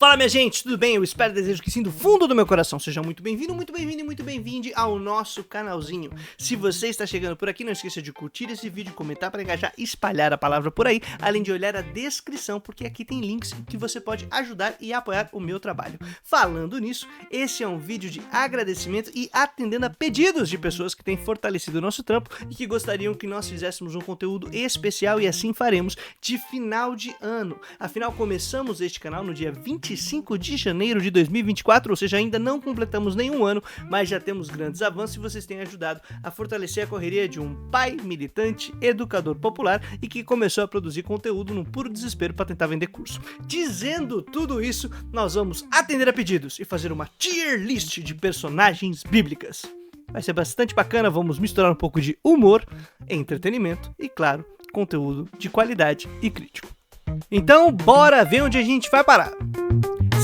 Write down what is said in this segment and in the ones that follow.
Fala, minha gente, tudo bem? Eu espero e desejo que sim, do fundo do meu coração. Seja muito bem-vindo, muito bem-vindo e muito bem-vinde ao nosso canalzinho. Se você está chegando por aqui, não esqueça de curtir esse vídeo, comentar para engajar e espalhar a palavra por aí, além de olhar a descrição, porque aqui tem links que você pode ajudar e apoiar o meu trabalho. Falando nisso, esse é um vídeo de agradecimento e atendendo a pedidos de pessoas que têm fortalecido o nosso trampo e que gostariam que nós fizéssemos um conteúdo especial, e assim faremos, de final de ano. Afinal, começamos este canal no dia 25 de janeiro de 2024, ou seja, ainda não completamos nenhum ano, mas já temos grandes avanços e vocês têm ajudado a fortalecer a correria de um pai militante, educador popular e que começou a produzir conteúdo num puro desespero para tentar vender curso. Dizendo tudo isso, nós vamos atender a pedidos e fazer uma tier list de personagens bíblicas. Vai ser bastante bacana, vamos misturar um pouco de humor, entretenimento e, claro, conteúdo de qualidade e crítico. Então, bora ver onde a gente vai parar.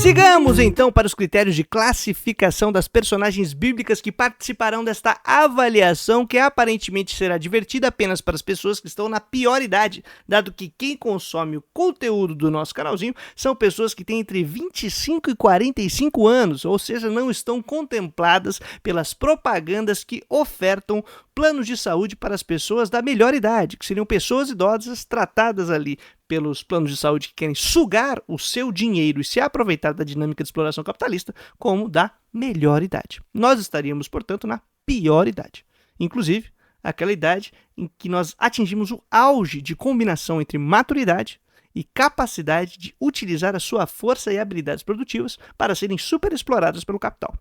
Sigamos então para os critérios de classificação das personagens bíblicas que participarão desta avaliação, que aparentemente será divertida apenas para as pessoas que estão na pior idade, dado que quem consome o conteúdo do nosso canalzinho são pessoas que têm entre 25 e 45 anos, ou seja, não estão contempladas pelas propagandas que ofertam planos de saúde para as pessoas da melhor idade, que seriam pessoas idosas tratadas ali pelos planos de saúde que querem sugar o seu dinheiro e se aproveitar da dinâmica de exploração capitalista como da melhor idade. Nós estaríamos, portanto, na pior idade. Inclusive, aquela idade em que nós atingimos o auge de combinação entre maturidade e capacidade de utilizar a sua força e habilidades produtivas para serem superexploradas pelo capital.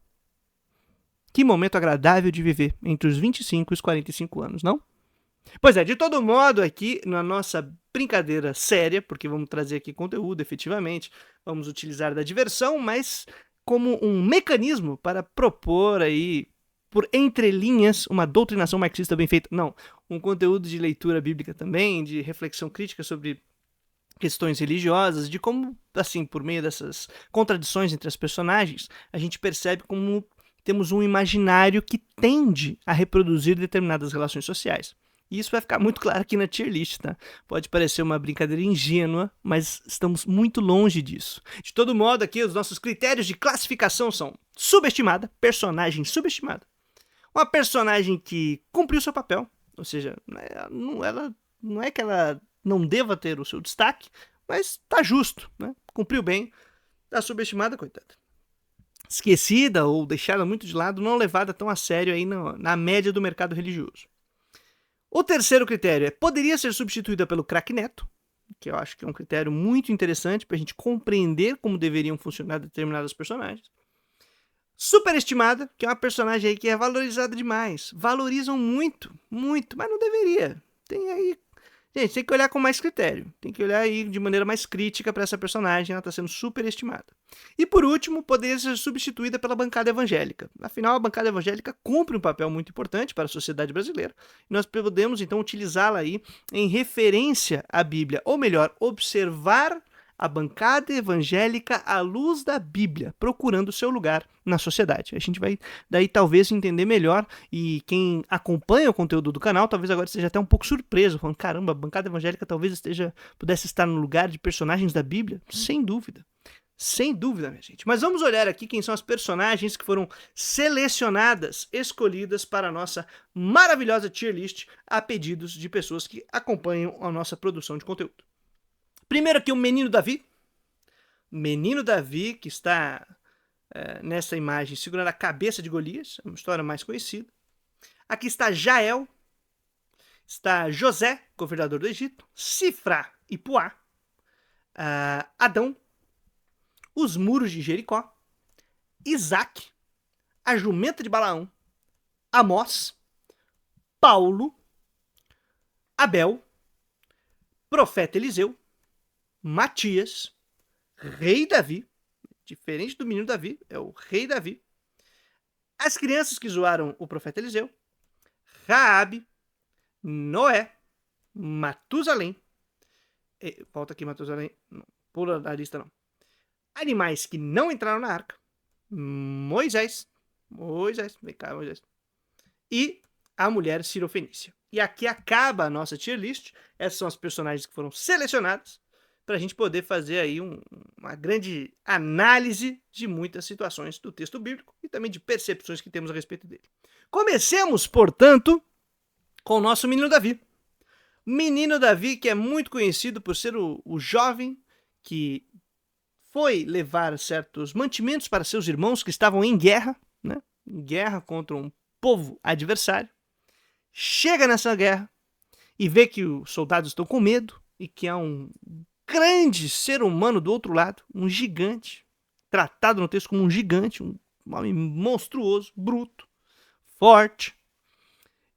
Que momento agradável de viver entre os 25 e os 45 anos, não? Pois é, de todo modo, aqui na nossa brincadeira séria, porque vamos trazer aqui conteúdo efetivamente, vamos utilizar da diversão, mas como um mecanismo para propor aí, por entrelinhas, uma doutrinação marxista bem feita. Não, um conteúdo de leitura bíblica também, de reflexão crítica sobre questões religiosas, de como, assim, por meio dessas contradições entre as personagens, a gente percebe como temos um imaginário que tende a reproduzir determinadas relações sociais. E isso vai ficar muito claro aqui na tier list, tá? Pode parecer uma brincadeira ingênua, mas estamos muito longe disso. De todo modo, aqui os nossos critérios de classificação são subestimada, personagem subestimada, uma personagem que cumpriu seu papel, ou seja, ela não é que ela não deva ter o seu destaque, mas tá justo, né? Cumpriu bem, tá subestimada, coitada. Esquecida ou deixada muito de lado, não levada tão a sério aí na média do mercado religioso. O terceiro critério é: poderia ser substituída pelo craque Neto, que eu acho que é um critério muito interessante para a gente compreender como deveriam funcionar determinados personagens. Superestimada, que é uma personagem aí que é valorizada demais. Valorizam muito, muito, mas não deveria. Tem aí... Gente, tem que olhar com mais critério. Tem que olhar aí de maneira mais crítica para essa personagem, ela está sendo superestimada. E por último, poderia ser substituída pela bancada evangélica. Afinal, a bancada evangélica cumpre um papel muito importante para a sociedade brasileira. E nós podemos, então, utilizá-la aí em referência à Bíblia. Ou melhor, observar a bancada evangélica à luz da Bíblia, procurando o seu lugar na sociedade. A gente vai daí talvez entender melhor, e quem acompanha o conteúdo do canal talvez agora esteja até um pouco surpreso, falando: caramba, a bancada evangélica talvez pudesse estar no lugar de personagens da Bíblia. Sem dúvida. Sem dúvida, minha gente. Mas vamos olhar aqui quem são as personagens que foram selecionadas, escolhidas para a nossa maravilhosa tier list a pedidos de pessoas que acompanham a nossa produção de conteúdo. Primeiro aqui o Menino Davi. Menino Davi, que está nessa imagem segurando a cabeça de Golias, é uma história mais conhecida. Aqui está Jael, está José, governador do Egito, Sifrá e Puá, Adão, os muros de Jericó, Isaac, a jumenta de Balaão, Amós, Paulo, Abel, profeta Eliseu, Matias, rei Davi, diferente do menino Davi, é o rei Davi, as crianças que zoaram o profeta Eliseu, Raabe, Noé, Matusalém, volta aqui Matusalém, não, pula da lista não, animais que não entraram na arca, Moisés, vem cá Moisés, e a mulher Cirofenícia. E aqui acaba a nossa tier list. Essas são as personagens que foram selecionadas para a gente poder fazer aí uma grande análise de muitas situações do texto bíblico e também de percepções que temos a respeito dele. Comecemos, portanto, com o nosso menino Davi. Menino Davi, que é muito conhecido por ser o jovem que foi levar certos mantimentos para seus irmãos que estavam em guerra, né? Em guerra contra um povo adversário. Chega nessa guerra e vê que os soldados estão com medo e que há um grande ser humano do outro lado, um gigante, tratado no texto como um gigante, um homem monstruoso, bruto, forte,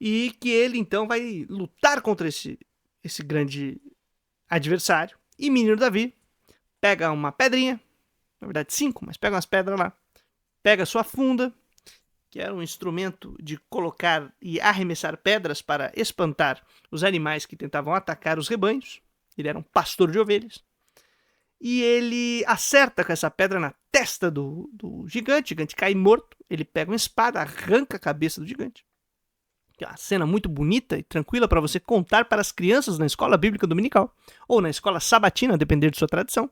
e que ele então vai lutar contra esse grande adversário. E menino Davi pega uma pedrinha, na verdade 5, mas pega umas pedras lá, pega sua funda, que era um instrumento de colocar e arremessar pedras para espantar os animais que tentavam atacar os rebanhos. Ele era um pastor de ovelhas. E ele acerta com essa pedra na testa do gigante. O gigante cai morto. Ele pega uma espada, arranca a cabeça do gigante. É uma cena muito bonita e tranquila para você contar para as crianças na escola bíblica dominical ou na escola sabatina, a depender de sua tradição.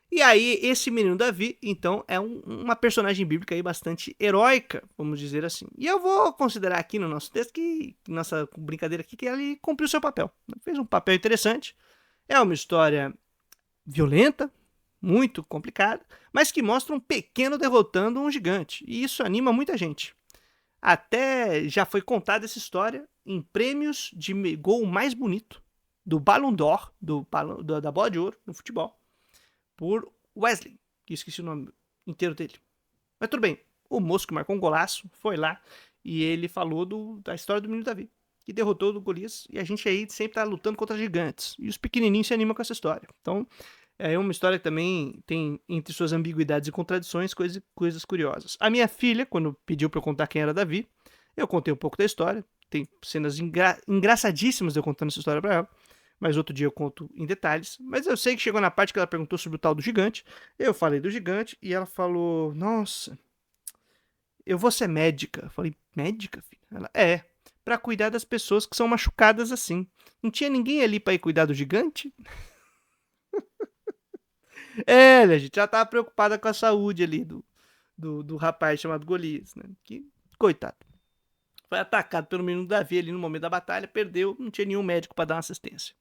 E aí, esse menino Davi, então, é uma personagem bíblica aí bastante heróica, vamos dizer assim. E eu vou considerar aqui no nosso texto que, nossa brincadeira aqui, que ele cumpriu seu papel. Fez um papel interessante. É uma história violenta, muito complicada, mas que mostra um pequeno derrotando um gigante. E isso anima muita gente. Até já foi contada essa história em prêmios de gol mais bonito do Ballon d'Or, da Bola de Ouro, no futebol, por Wesley, que esqueci o nome inteiro dele. Mas tudo bem, o moço que marcou um golaço foi lá e ele falou da história do menino Davi, que derrotou o Golias, e a gente aí sempre tá lutando contra gigantes. E os pequenininhos se animam com essa história. Então, é uma história que também tem, entre suas ambiguidades e contradições, coisas curiosas. A minha filha, quando pediu para eu contar quem era Davi, eu contei um pouco da história. Tem cenas engraçadíssimas de eu contando essa história para ela. Mas outro dia eu conto em detalhes. Mas eu sei que chegou na parte que ela perguntou sobre o tal do gigante. Eu falei do gigante e ela falou: Nossa, eu vou ser médica. Eu falei: Médica, filha? Ela: É, pra cuidar das pessoas que são machucadas assim. Não tinha ninguém ali pra ir cuidar do gigante? É, a gente já tava preocupada com a saúde ali do rapaz chamado Golias, né? Que, coitado. Foi atacado pelo menino Davi ali no momento da batalha, perdeu, não tinha nenhum médico pra dar uma assistência.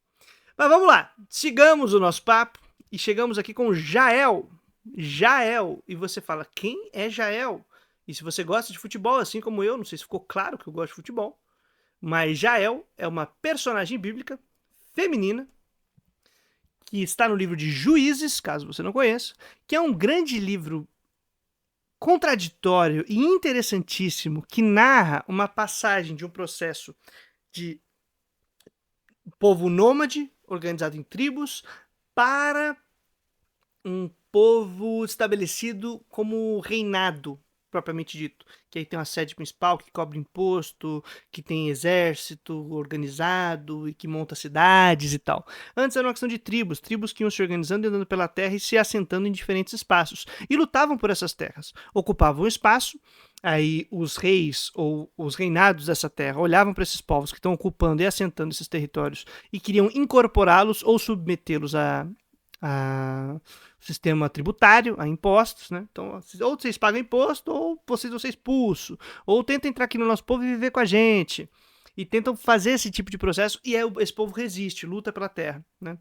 Mas vamos lá, sigamos o nosso papo e chegamos aqui com Jael. Jael, e você fala, quem é Jael? E se você gosta de futebol, assim como eu, não sei se ficou claro que eu gosto de futebol, mas Jael é uma personagem bíblica feminina que está no livro de Juízes, caso você não conheça, que é um grande livro contraditório e interessantíssimo que narra uma passagem de um processo de povo nômade, organizado em tribos, para um povo estabelecido como reinado, propriamente dito. Que aí tem uma sede principal que cobra imposto, que tem exército organizado e que monta cidades e tal. Antes era uma questão de tribos que iam se organizando e andando pela terra e se assentando em diferentes espaços. E lutavam por essas terras. Ocupavam o espaço, aí os reis ou os reinados dessa terra olhavam para esses povos que estão ocupando e assentando esses territórios e queriam incorporá-los ou submetê-los a sistema tributário, a impostos, né? Então, ou vocês pagam imposto, ou vocês vão ser expulsos, ou tentam entrar aqui no nosso povo e viver com a gente, e tentam fazer esse tipo de processo, e esse povo resiste, luta pela terra, né?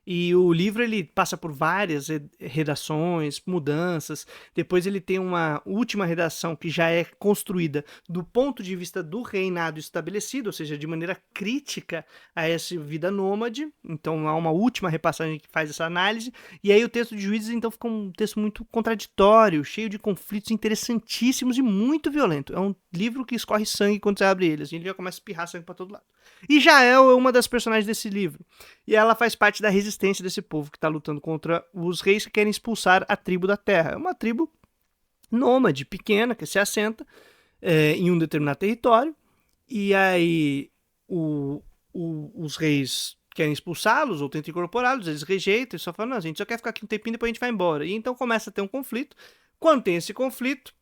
E o livro ele passa por várias redações, mudanças. Depois ele tem uma última redação que já é construída do ponto de vista do reinado estabelecido, ou seja, de maneira crítica a essa vida nômade. Então há uma última repassagem que faz essa análise. E aí o texto de Juízes então fica um texto muito contraditório, cheio de conflitos interessantíssimos e muito violento. É um livro que escorre sangue quando você abre ele. Assim, ele já começa a espirrar sangue para todo lado. E Jael é uma das personagens desse livro. E ela faz parte da resistência desse povo que está lutando contra os reis que querem expulsar a tribo da terra. É uma tribo nômade, pequena, que se assenta em um determinado território. E aí os reis querem expulsá-los ou tentam incorporá-los, eles rejeitam e só falam, não, a gente só quer ficar aqui um tempinho e depois a gente vai embora. E então começa a ter um conflito. Quando tem esse conflito,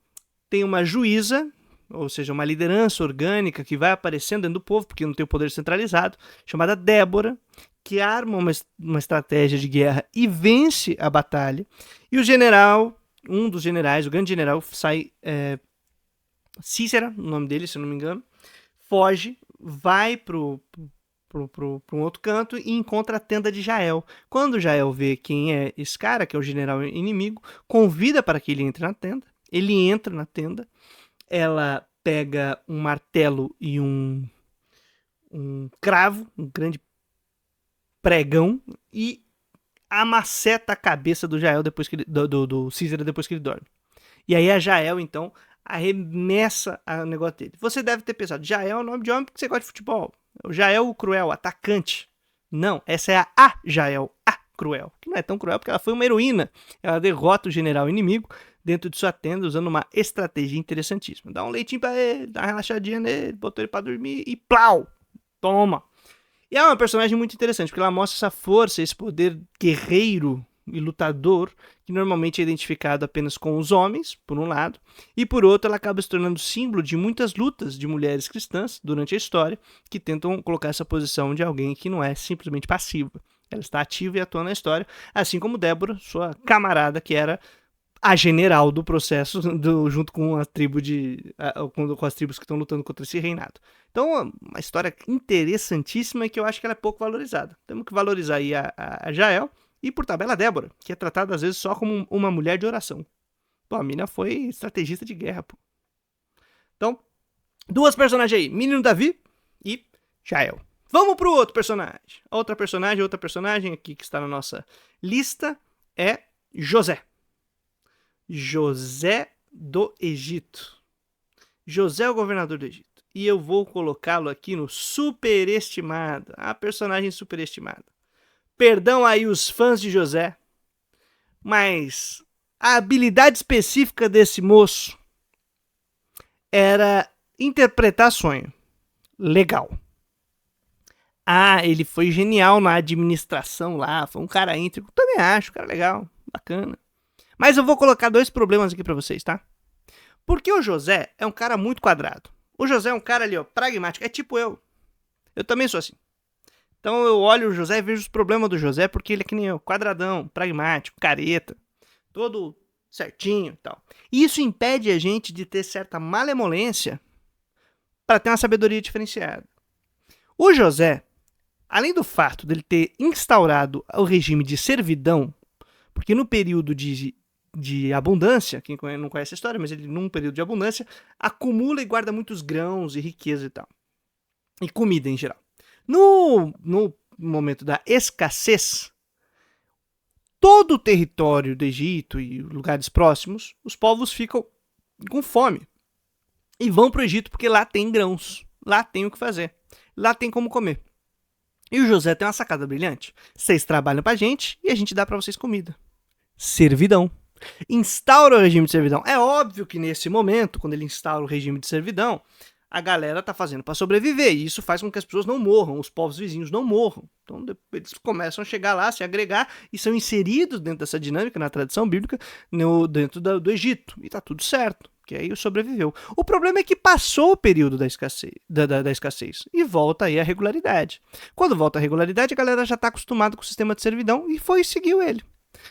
tem uma juíza, ou seja, uma liderança orgânica que vai aparecendo dentro do povo, porque não tem o poder centralizado, chamada Débora, que arma uma estratégia de guerra e vence a batalha. E o general, um dos generais, o grande general, sai... Cícera, o nome dele, se eu não me engano, foge, vai para um outro canto e encontra a tenda de Jael. Quando Jael vê quem é esse cara, que é o general inimigo, convida para que ele entre na tenda. Ele entra na tenda, ela pega um martelo e um cravo, um grande pregão, e amaceta a cabeça do Jael depois que ele, do Cícera depois que ele dorme. E aí a Jael, então, arremessa o negócio dele. Você deve ter pensado, Jael é o nome de homem porque você gosta de futebol. O Jael o Cruel, atacante. Não, essa é a Jael, a Cruel. Que não é tão cruel porque ela foi uma heroína. Ela derrota o general inimigo dentro de sua tenda usando uma estratégia interessantíssima. Dá um leitinho pra ele, dá uma relaxadinha nele, botou ele pra dormir e plau! Toma! E é uma personagem muito interessante porque ela mostra essa força, esse poder guerreiro e lutador, que normalmente é identificado apenas com os homens, por um lado, e por outro ela acaba se tornando símbolo de muitas lutas de mulheres cristãs durante a história, que tentam colocar essa posição de alguém que não é simplesmente passiva. Ela está ativa e atua na história, assim como Débora, sua camarada, que era a general do processo, junto com a tribo com as tribos que estão lutando contra esse reinado. Então, uma história interessantíssima e que eu acho que ela é pouco valorizada. Temos que valorizar aí a Jael, e por tabela, Débora, que é tratada às vezes só como uma mulher de oração. Pô, a mina foi estrategista de guerra, pô. Então, duas personagens aí, Menino Davi e Jael. Vamos pro outro personagem. Outra personagem aqui que está na nossa lista é José. José do Egito. José é o governador do Egito. E eu vou colocá-lo aqui no superestimado. A personagem superestimada. Perdão aí os fãs de José, mas a habilidade específica desse moço era interpretar sonho. Legal. Ele foi genial na administração lá, foi um cara íntegro. Também acho, cara legal, bacana. Mas eu vou colocar dois problemas aqui pra vocês, tá? Porque o José é um cara muito quadrado. O José é um cara ali, ó, pragmático. É tipo eu. Eu também sou assim. Então eu olho o José e vejo os problemas do José porque ele é que nem eu, quadradão, pragmático, careta, todo certinho e tal. E isso impede a gente de ter certa malemolência para ter uma sabedoria diferenciada. O José, além do fato dele ter instaurado o regime de servidão, porque no período de abundância, quem não conhece a história, mas ele num período de abundância, acumula e guarda muitos grãos e riqueza e tal. E comida em geral. No momento da escassez, todo o território do Egito e lugares próximos, os povos ficam com fome. E vão para o Egito porque lá tem grãos, lá tem o que fazer, lá tem como comer. E o José tem uma sacada brilhante. Vocês trabalham pra gente e a gente dá para vocês comida. Servidão. Instaura o regime de servidão. É óbvio que nesse momento, quando ele instaura o regime de servidão, a galera tá fazendo para sobreviver, e isso faz com que as pessoas não morram, os povos vizinhos não morram. Então eles começam a chegar lá, se agregar, e são inseridos dentro dessa dinâmica, na tradição bíblica, dentro do Egito. E tá tudo certo, que aí sobreviveu. O problema é que passou o período da escassez e volta aí a regularidade. Quando volta a regularidade, a galera já tá acostumada com o sistema de servidão e seguiu ele.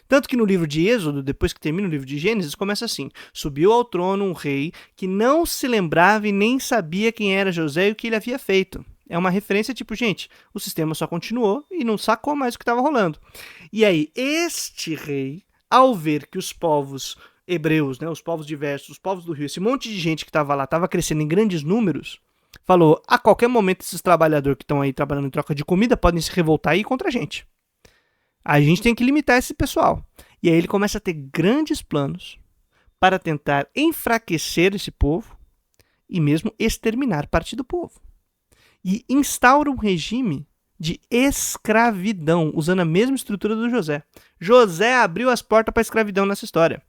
Tanto que no livro de Êxodo, depois que termina o livro de Gênesis, começa assim: subiu ao trono um rei que não se lembrava e nem sabia quem era José e o que ele havia feito. É uma referência tipo, gente, o sistema só continuou e não sacou mais o que estava rolando. E aí, este rei, ao ver que os povos hebreus, né, os povos diversos, os povos do rio, esse monte de gente que estava lá, estava crescendo em grandes números, falou: a qualquer momento esses trabalhadores que estão aí trabalhando em troca de comida podem se revoltar aí contra a gente. A gente tem que limitar esse pessoal. E aí ele começa a ter grandes planos para tentar enfraquecer esse povo e mesmo exterminar parte do povo. E instaura um regime de escravidão, usando a mesma estrutura do José. José abriu as portas para a escravidão nessa história.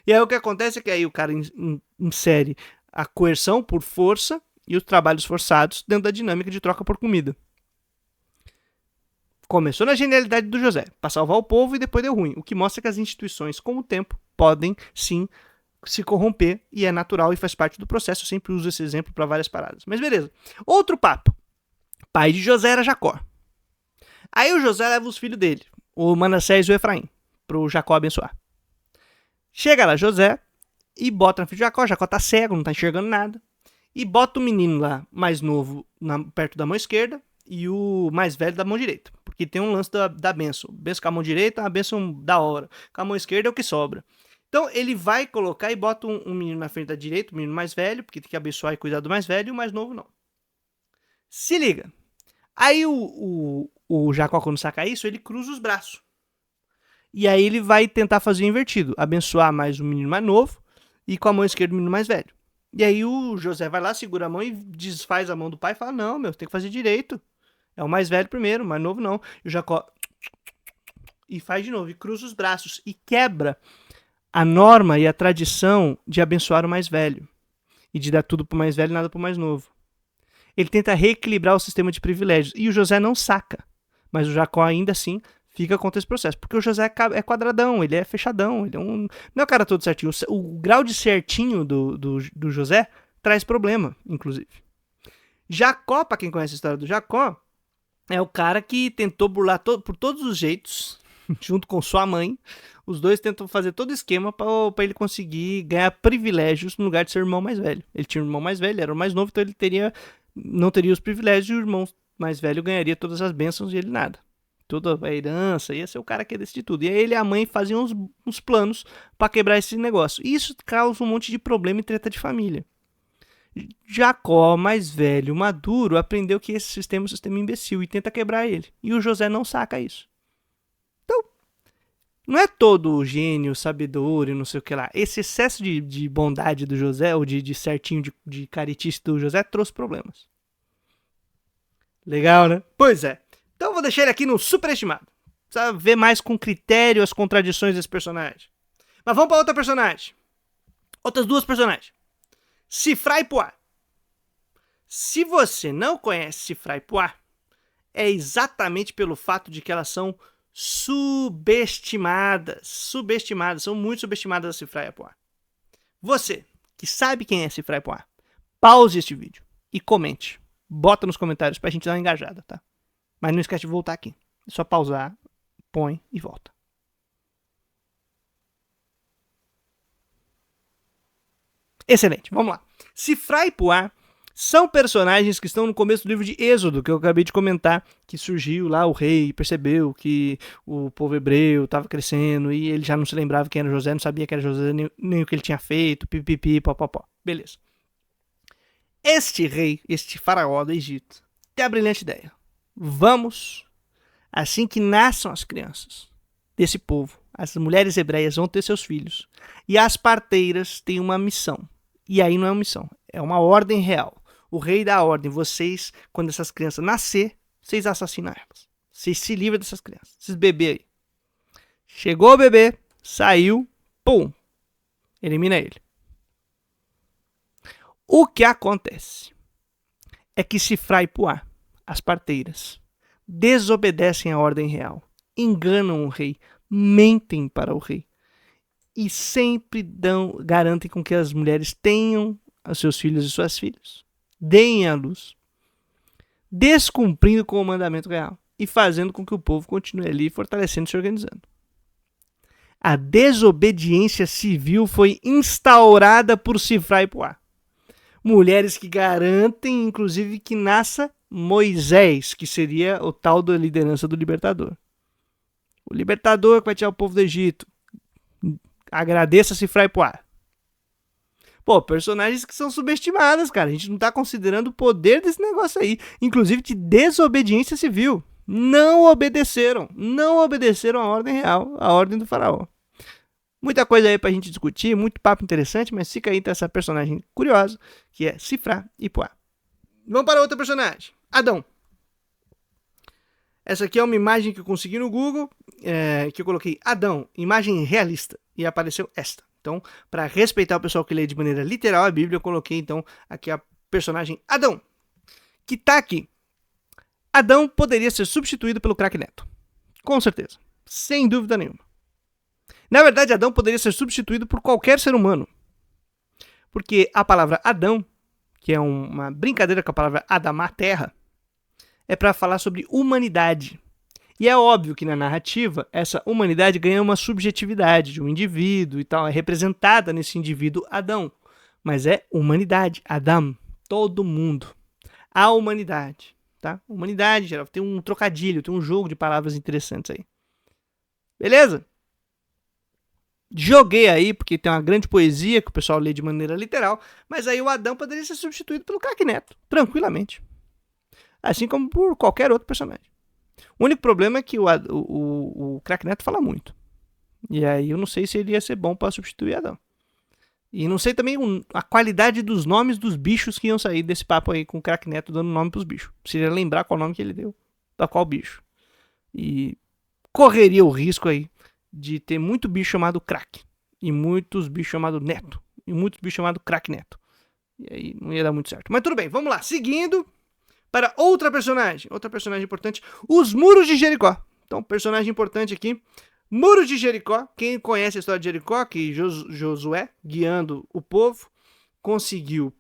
E aí o que acontece é que aí o cara insere a coerção por força e os trabalhos forçados dentro da dinâmica de troca por comida. Começou na genialidade do José, para salvar o povo, e depois deu ruim. O que mostra que as instituições, com o tempo, podem sim se corromper, e é natural e faz parte do processo. Eu sempre uso esse exemplo para várias paradas. Mas beleza. Outro papo. Pai de José era Jacó. Aí o José leva os filhos dele, o Manassés e o Efraim, pro Jacó abençoar. Chega lá José e bota na frente de Jacó. Jacó tá cego, não tá enxergando nada. E bota o menino lá, mais novo, perto da mão esquerda e o mais velho da mão direita. Porque tem um lance da bênção. Bênção com a mão direita é uma bênção da hora. Com a mão esquerda é o que sobra. Então ele vai colocar e bota um menino na frente da direita, o menino mais velho, porque tem que abençoar e cuidar do mais velho, e o mais novo não. Se liga. Aí o Jacó, quando saca isso, ele cruza os braços. E aí ele vai tentar fazer o invertido. Abençoar mais o menino mais novo e com a mão esquerda o menino mais velho. E aí o José vai lá, segura a mão e desfaz a mão do pai e fala, não, meu, tem que fazer direito. É o mais velho primeiro, o mais novo não. E o Jacó... E faz de novo, e cruza os braços. E quebra a norma e a tradição de abençoar o mais velho. E de dar tudo pro mais velho e nada pro mais novo. Ele tenta reequilibrar o sistema de privilégios. E o José não saca. Mas o Jacó ainda assim fica contra esse processo. Porque o José é quadradão, ele é fechadão. Ele é não é o cara todo certinho. O grau de certinho do José traz problema, inclusive. Jacó, pra quem conhece a história do Jacó, é o cara que tentou burlar por todos os jeitos, junto com sua mãe. Os dois tentam fazer todo o esquema pra ele conseguir ganhar privilégios no lugar de ser o irmão mais velho. Ele tinha um irmão mais velho, era o mais novo, então ele não teria os privilégios e o irmão mais velho ganharia todas as bênçãos e ele nada. Toda a herança, ia ser o cara que ia decidir tudo. E aí ele e a mãe faziam uns planos pra quebrar esse negócio. E isso causa um monte de problema e treta de família. Jacó, mais velho, maduro, aprendeu que esse sistema é um sistema imbecil e tenta quebrar ele. E o José não saca isso. Então, não é todo gênio, sabedor e não sei o que lá. Esse excesso de bondade do José, ou de certinho, de caritice do José, trouxe problemas. Legal, né? Pois é. Então eu vou deixar ele aqui no superestimado. Precisa ver mais com critério as contradições desse personagem. Mas vamos para outra personagem. Outras duas personagens. Sifrá e Puá. Se você não conhece Sifrá e Puá, é exatamente pelo fato de que elas são subestimadas. Subestimadas. São muito subestimadas a Sifrá e a Puá. Você, que sabe quem é Sifrá e Puá, pause este vídeo e comente. Bota nos comentários pra gente dar uma engajada, tá? Mas não esquece de voltar aqui. É só pausar, põe e volta. Excelente, vamos lá. Sifrá e Puá são personagens que estão no começo do livro de Êxodo, que eu acabei de comentar, que surgiu lá o rei, percebeu que o povo hebreu estava crescendo e ele já não se lembrava quem era José, não sabia que era José, nem o que ele tinha feito, pipipi, popopó. Beleza. Este rei, este faraó do Egito, tem a brilhante ideia. Vamos, assim que nasçam as crianças desse povo, as mulheres hebreias vão ter seus filhos. E as parteiras têm uma missão. E aí não é uma missão, é uma ordem real. O rei dá a ordem, vocês, quando essas crianças nascer, vocês assassinam elas. Vocês se livram dessas crianças, esses bebês aí. Chegou o bebê, saiu, pum, elimina ele. O que acontece é que Sifrá e Puá, as parteiras, desobedecem a ordem real, enganam o rei, mentem para o rei e sempre garantem com que as mulheres tenham os seus filhos e suas filhas, deem à luz, descumprindo com o mandamento real e fazendo com que o povo continue ali fortalecendo e se organizando. A desobediência civil foi instaurada por Sifrá e Puá. Mulheres que garantem, inclusive, que nasça Moisés, que seria o tal da liderança do libertador. O libertador que vai tirar o povo do Egito. Agradeça Sifrá e Puá. Pô, personagens que são subestimadas, cara. A gente não tá considerando o poder desse negócio aí. Inclusive de desobediência civil. Não obedeceram a ordem real, a ordem do faraó. Muita coisa aí pra gente discutir, muito papo interessante, mas fica aí então essa personagem curiosa, que é Sifrá e Puá. Vamos para outra personagem, Adão. Essa aqui é uma imagem que eu consegui no Google, que eu coloquei Adão, imagem realista, e apareceu esta. Então, para respeitar o pessoal que lê de maneira literal a Bíblia, eu coloquei então aqui a personagem Adão, que tá aqui. Adão poderia ser substituído pelo craque Neto, com certeza, sem dúvida nenhuma. Na verdade, Adão poderia ser substituído por qualquer ser humano. Porque a palavra Adão, que é uma brincadeira com a palavra Adamá, terra, é para falar sobre humanidade. E é óbvio que na narrativa, essa humanidade ganha uma subjetividade de um indivíduo e tal, é representada nesse indivíduo Adão. Mas é humanidade, Adam, todo mundo. A humanidade, tá? Humanidade, geral, tem um trocadilho, tem um jogo de palavras interessantes aí. Beleza? Joguei aí, porque tem uma grande poesia que o pessoal lê de maneira literal, mas aí o Adão poderia ser substituído pelo Craque Neto, tranquilamente. Assim como por qualquer outro personagem. O único problema é que o Craque Neto fala muito. E aí eu não sei se ele ia ser bom para substituir Adão. E não sei também a qualidade dos nomes dos bichos que iam sair desse papo aí com o Craque Neto dando nome pros bichos. Se ele ia lembrar qual nome que ele deu, pra qual bicho. E correria o risco aí de ter muito bicho chamado Craque. E muitos bichos chamado Neto. E muitos bichos chamado Craque Neto. E aí não ia dar muito certo. Mas tudo bem, vamos lá. Seguindo para outra personagem importante, os Muros de Jericó. Então, personagem importante aqui, Muros de Jericó. Quem conhece a história de Jericó, que Josué, guiando o povo, conseguiu,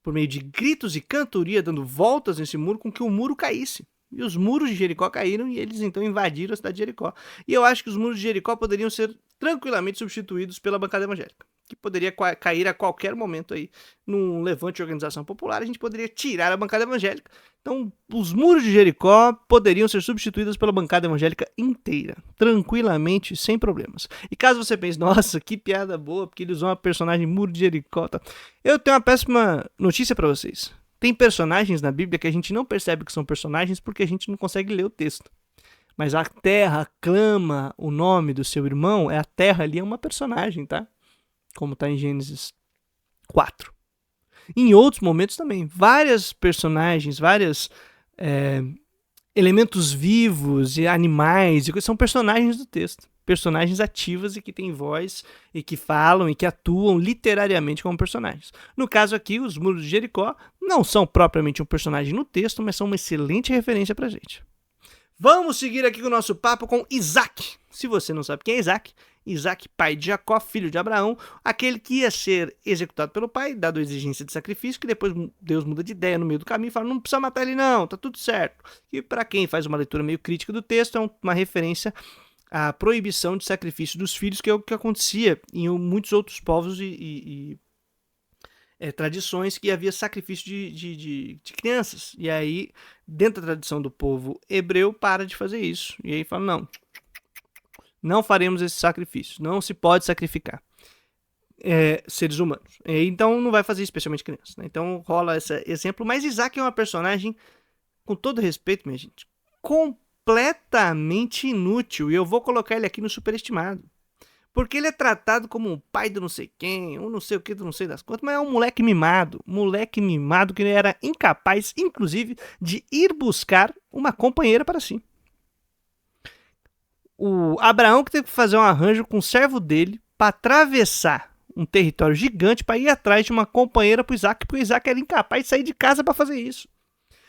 por meio de gritos e cantoria, dando voltas nesse muro, com que o muro caísse. E os muros de Jericó caíram e eles então invadiram a cidade de Jericó. E eu acho que os muros de Jericó poderiam ser tranquilamente substituídos pela bancada evangélica, que poderia cair a qualquer momento aí num levante de organização popular. A gente poderia tirar a bancada evangélica. Então, os muros de Jericó poderiam ser substituídos pela bancada evangélica inteira, tranquilamente, sem problemas. E caso você pense, nossa, que piada boa, porque eles usam a personagem Muro de Jericó, tá? Eu tenho uma péssima notícia para vocês. Tem personagens na Bíblia que a gente não percebe que são personagens porque a gente não consegue ler o texto. Mas a terra clama o nome do seu irmão, a terra ali é uma personagem, tá? Como está em Gênesis 4. Em outros momentos também, várias personagens, vários elementos vivos e animais são personagens do texto. Personagens ativas e que têm voz e que falam e que atuam literariamente como personagens. No caso aqui, os Muros de Jericó não são propriamente um personagem no texto, mas são uma excelente referência pra gente. Vamos seguir aqui com o nosso papo com Isaac. Se você não sabe quem é Isaac, Isaac, pai de Jacó, filho de Abraão, aquele que ia ser executado pelo pai, dado a exigência de sacrifício, que depois Deus muda de ideia no meio do caminho e fala, não precisa matar ele não, tá tudo certo. E para quem faz uma leitura meio crítica do texto, é uma referência à proibição de sacrifício dos filhos, que é o que acontecia em muitos outros povos e tradições, que havia sacrifício de crianças. E aí, dentro da tradição do povo hebreu, para de fazer isso. E aí fala, não faremos esse sacrifício, não se pode sacrificar seres humanos. Então não vai fazer, especialmente crianças. Né? Então rola esse exemplo. Mas Isaac é uma personagem, com todo respeito, minha gente, completamente inútil. E eu vou colocar ele aqui no superestimado. Porque ele é tratado como um pai do não sei quem, ou não sei o que, do não sei das quantas, mas é um moleque mimado que era incapaz, inclusive, de ir buscar uma companheira para si. O Abraão que teve que fazer um arranjo com o servo dele para atravessar um território gigante para ir atrás de uma companheira para o Isaac, porque o Isaac era incapaz de sair de casa para fazer isso.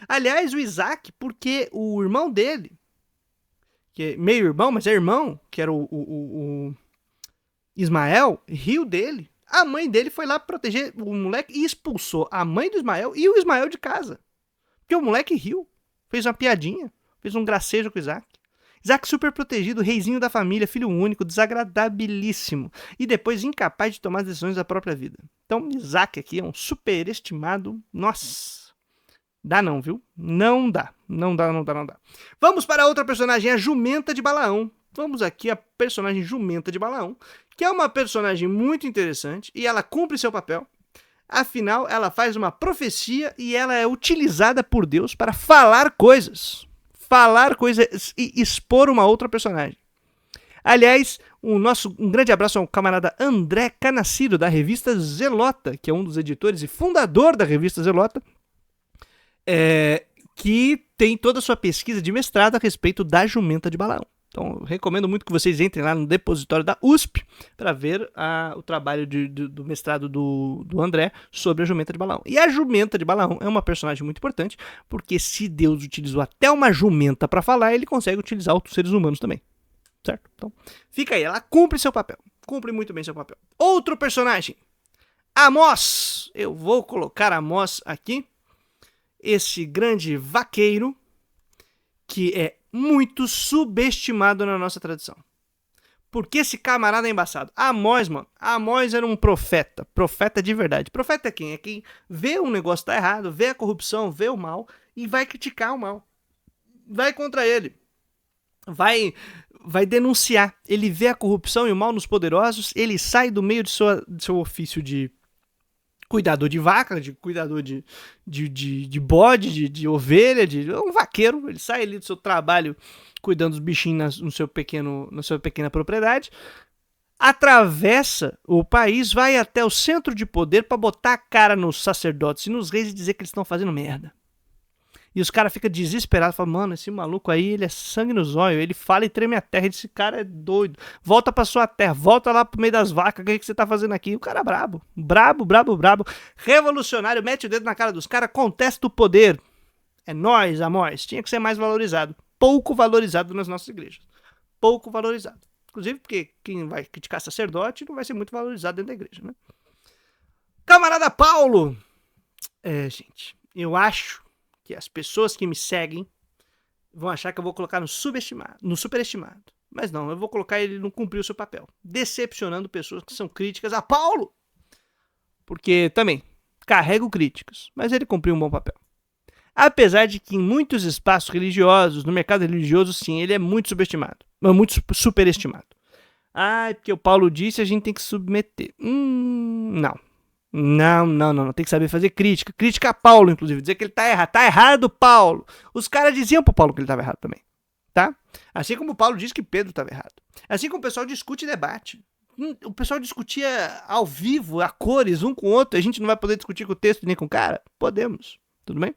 Aliás, o Isaac, porque o irmão dele, que é meio irmão, mas é irmão, que era o Ismael, riu dele. A mãe dele foi lá proteger o moleque e expulsou a mãe do Ismael e o Ismael de casa. Porque o moleque riu, fez uma piadinha, fez um gracejo com o Isaac. Isaac super protegido, reizinho da família, filho único, desagradabilíssimo. E depois incapaz de tomar as decisões da própria vida. Então Isaac aqui é um superestimado. Nossa, dá não, viu? Não dá. Vamos para outra personagem, a Jumenta de Balaão. Vamos aqui a personagem Jumenta de Balaão, que é uma personagem muito interessante e ela cumpre seu papel. Afinal, ela faz uma profecia e ela é utilizada por Deus para falar coisas e expor uma outra personagem. Aliás, um grande abraço ao camarada André Canaciro, da revista Zelota, que é um dos editores e fundador da revista Zelota, que tem toda a sua pesquisa de mestrado a respeito da Jumenta de Balaão. Então, eu recomendo muito que vocês entrem lá no depositório da USP para ver o trabalho do mestrado do André sobre a Jumenta de Balaão. E a Jumenta de Balaão é uma personagem muito importante, porque se Deus utilizou até uma jumenta para falar, ele consegue utilizar outros seres humanos também. Certo? Então, fica aí, ela cumpre seu papel. Cumpre muito bem seu papel. Outro personagem, Amós. Eu vou colocar Amós aqui. Esse grande vaqueiro que é muito subestimado na nossa tradição. Porque esse camarada é embaçado. Amós, mano. Amós era um profeta. Profeta de verdade. Profeta é quem? É quem vê um negócio tá errado, vê a corrupção, vê o mal e vai criticar o mal. Vai contra ele. Vai denunciar. Ele vê a corrupção e o mal nos poderosos, ele sai do meio de seu ofício de cuidador de vaca, de cuidador de bode, de ovelha, de um vaqueiro. Ele sai ali do seu trabalho cuidando dos bichinhos na sua pequena propriedade, atravessa o país, vai até o centro de poder para botar a cara nos sacerdotes e nos reis e dizer que eles estão fazendo merda. E os caras ficam desesperados, falam, mano, esse maluco aí, ele é sangue nos olhos, ele fala e treme a terra, esse cara é doido, volta pra sua terra, volta lá pro meio das vacas, o que você tá fazendo aqui? O cara é brabo, revolucionário, mete o dedo na cara dos caras, contesta o poder. É nós, Amós, tinha que ser mais valorizado, pouco valorizado nas nossas igrejas, pouco valorizado. Inclusive porque quem vai criticar sacerdote não vai ser muito valorizado dentro da igreja, né? Camarada Paulo! Gente, eu acho que as pessoas que me seguem vão achar que eu vou colocar no superestimado. Mas não, eu vou colocar ele no cumprir o seu papel. Decepcionando pessoas que são críticas a Paulo. Porque também, carrego críticas, mas ele cumpriu um bom papel. Apesar de que em muitos espaços religiosos, no mercado religioso, sim, ele é muito subestimado. Muito superestimado. Porque o Paulo disse, a gente tem que submeter. Não. Não. Tem que saber fazer crítica. Crítica a Paulo, inclusive. Dizer que ele tá errado. Tá errado, Paulo. Os caras diziam pro Paulo que ele tava errado também. Tá? Assim como o Paulo disse que Pedro tava errado. Assim como o pessoal discute e debate. O pessoal discutia ao vivo, a cores, um com o outro. A gente não vai poder discutir com o texto nem com o cara? Podemos. Tudo bem?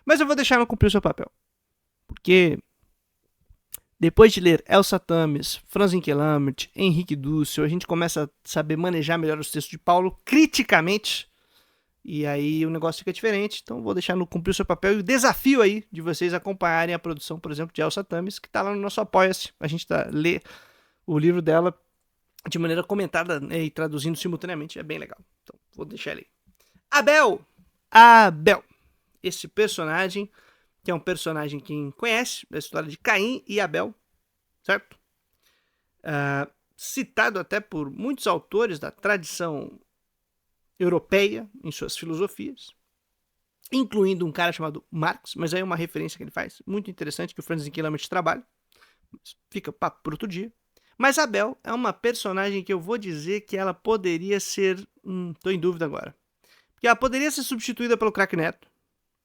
Mas eu vou deixar não cumprir o seu papel. Porque depois de ler Elsa Tames, Franz Inkelamert, Henrique Dussel, a gente começa a saber manejar melhor os textos de Paulo criticamente. E aí o negócio fica diferente. Então vou deixar no cumprir o seu papel. E o desafio aí de vocês acompanharem a produção, por exemplo, de Elsa Tames, que está lá no nosso Apoia-se. A gente lê o livro dela de maneira comentada, né, e traduzindo simultaneamente. É bem legal. Então vou deixar ele aí. Abel. Esse personagem, que é um personagem que quem conhece, da história de Caim e Abel, certo? Citado até por muitos autores da tradição europeia em suas filosofias, incluindo um cara chamado Marx, mas aí é uma referência que ele faz, muito interessante, que o Franz Inkelamert trabalha, fica papo por outro dia. Mas Abel é uma personagem que eu vou dizer que ela poderia ser, tô em dúvida agora, porque ela poderia ser substituída pelo Craque Neto,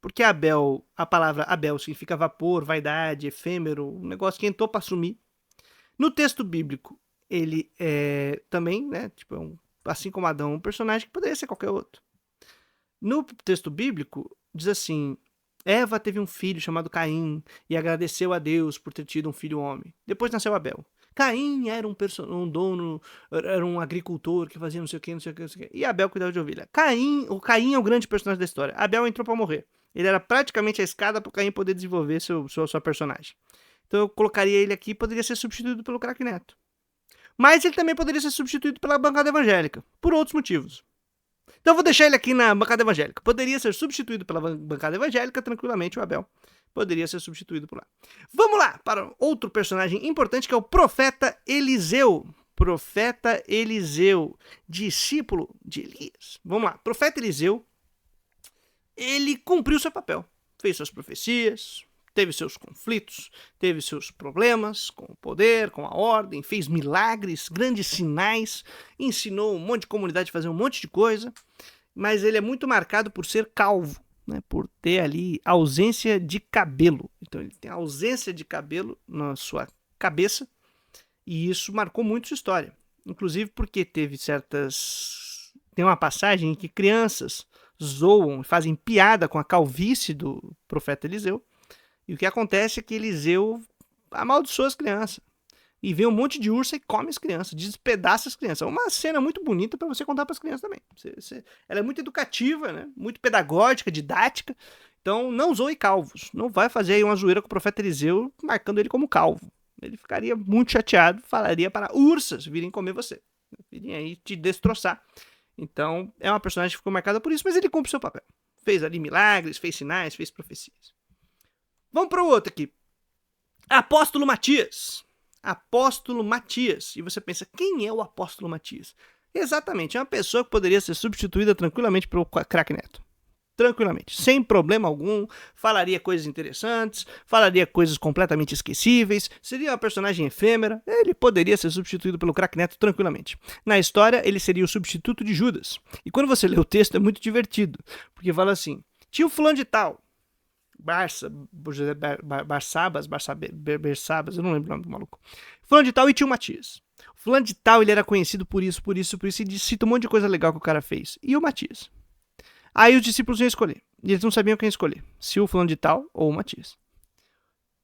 porque Abel, a palavra Abel significa vapor, vaidade, efêmero, um negócio que entrou para sumir. No texto bíblico, ele é também, né, tipo, assim como Adão, um personagem que poderia ser qualquer outro. No texto bíblico, diz assim, Eva teve um filho chamado Caim e agradeceu a Deus por ter tido um filho homem. Depois nasceu Abel. Caim era um dono, era um agricultor que fazia não sei o que. E Abel cuidava de ovelha. O Caim é o grande personagem da história. Abel entrou para morrer. Ele era praticamente a escada para o Caim poder desenvolver sua personagem. Então eu colocaria ele aqui, poderia ser substituído pelo Craque Neto. Mas ele também poderia ser substituído pela bancada evangélica, por outros motivos. Então eu vou deixar ele aqui na bancada evangélica. Poderia ser substituído pela bancada evangélica, tranquilamente, o Abel poderia ser substituído por lá. Vamos lá para outro personagem importante, que é o profeta Eliseu. Profeta Eliseu, discípulo de Elias. Vamos lá, profeta Eliseu, ele cumpriu seu papel, fez suas profecias, teve seus conflitos, teve seus problemas com o poder, com a ordem, fez milagres, grandes sinais, ensinou um monte de comunidade a fazer um monte de coisa, mas ele é muito marcado por ser calvo, né, por ter ali ausência de cabelo. Então ele tem ausência de cabelo na sua cabeça e isso marcou muito sua história. Inclusive porque tem uma passagem em que crianças zoam, fazem piada com a calvície do profeta Eliseu. E o que acontece é que Eliseu amaldiçoa as crianças. E vem um monte de urso e come as crianças, despedaça as crianças. É uma cena muito bonita para você contar para as crianças também. Ela é muito educativa, né? Muito pedagógica, didática. Então não zoe calvos. Não vai fazer aí uma zoeira com o profeta Eliseu marcando ele como calvo. Ele ficaria muito chateado, falaria para ursas virem comer você. Virem aí te destroçar. Então é uma personagem que ficou marcada por isso, mas ele cumpre o seu papel. Fez ali milagres, fez sinais, fez profecias. Vamos para o outro aqui. Apóstolo Matias. Apóstolo Matias. E você pensa, quem é o apóstolo Matias? Exatamente, é uma pessoa que poderia ser substituída tranquilamente pelo craque Neto. Tranquilamente, sem problema algum, falaria coisas interessantes, falaria coisas completamente esquecíveis, seria uma personagem efêmera, ele poderia ser substituído pelo craque Neto tranquilamente. Na história, ele seria o substituto de Judas. E quando você lê o texto é muito divertido, porque fala assim, tinha o fulano de tal, Bersabas, eu não lembro o nome do maluco. Fulano de tal e tinha o Matias. O fulano de tal, ele era conhecido por isso, e cita um monte de coisa legal que o cara fez. E o Matias? Aí os discípulos iam escolher. E eles não sabiam quem escolher. Se o fulano de tal ou o Matias.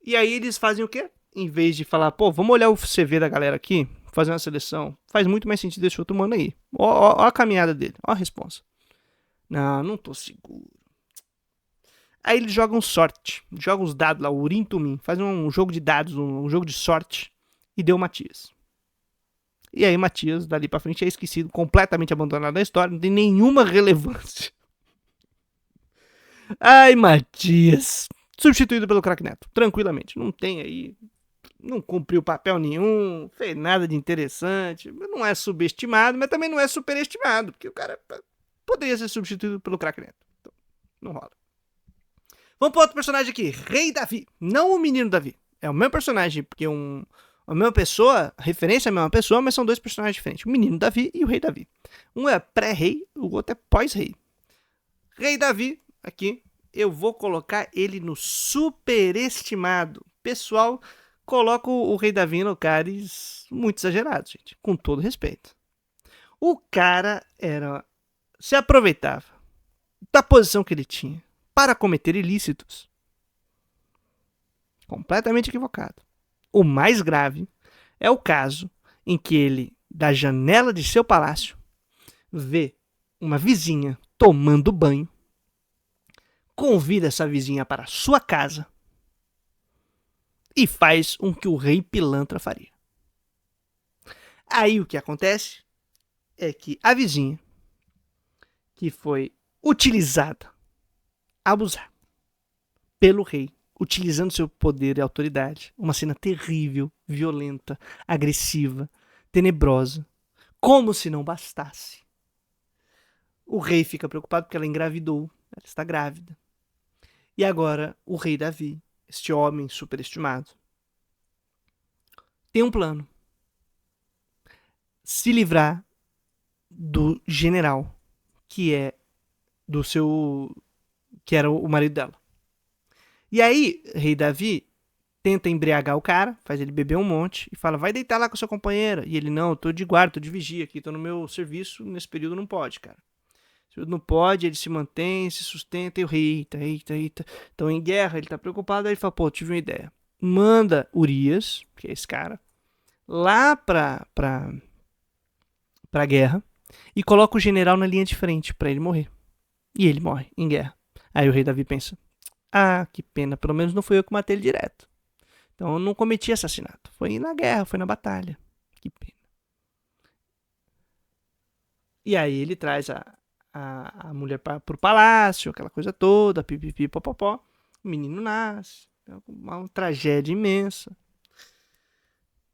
E aí eles fazem o quê? Em vez de falar, pô, vamos olhar o CV da galera aqui, fazer uma seleção. Faz muito mais sentido esse outro mano aí. Ó a caminhada dele, ó a responsa. Não tô seguro. Aí eles jogam sorte. Jogam os dados lá, o Urim Tumim. Fazem um jogo de dados, um jogo de sorte. E deu o Matias. E aí Matias, dali pra frente, é esquecido, completamente abandonado na história. Não tem nenhuma relevância. Ai, Matias. Substituído pelo craque Neto. Tranquilamente. Não tem aí. Não cumpriu papel nenhum. Fez nada de interessante. Não é subestimado, mas também não é superestimado. Porque o cara poderia ser substituído pelo craque Neto. Então, não rola. Vamos para outro personagem aqui. Rei Davi. Não o menino Davi. É o mesmo personagem, porque a mesma pessoa, referência à mesma pessoa, mas são dois personagens diferentes. O menino Davi e o rei Davi. Um é pré-rei, o outro é pós-rei. Rei Davi, aqui, eu vou colocar ele no superestimado. Pessoal, coloco o rei Davi em lugares muito exagerados, gente. Com todo respeito. O cara se aproveitava da posição que ele tinha para cometer ilícitos. Completamente equivocado. O mais grave é o caso em que ele, da janela de seu palácio, vê uma vizinha tomando banho, convida essa vizinha para sua casa e faz o que o rei pilantra faria. Aí o que acontece é que a vizinha, que foi utilizada, abusada pelo rei, utilizando seu poder e autoridade, uma cena terrível, violenta, agressiva, tenebrosa, como se não bastasse. O rei fica preocupado porque ela engravidou, ela está grávida. E agora o rei Davi, este homem superestimado, tem um plano. Se livrar do general, que era o marido dela. E aí, rei Davi tenta embriagar o cara, faz ele beber um monte e fala, vai deitar lá com a sua companheira. E ele, não, eu tô de guarda, tô de vigia aqui, tô no meu serviço, nesse período não pode, cara. Esse período não pode, ele se mantém, se sustenta, e o rei, eita. Então em guerra, ele tá preocupado, aí ele fala, pô, tive uma ideia. Manda Urias, que é esse cara, lá pra guerra e coloca o general na linha de frente pra ele morrer. E ele morre em guerra. Aí o rei Davi pensa, que pena, pelo menos não fui eu que matei ele direto. Então eu não cometi assassinato. Foi na guerra, foi na batalha. Que pena. E aí ele traz a mulher pro palácio, aquela coisa toda, pipipi, popopó. O menino nasce. Uma tragédia imensa.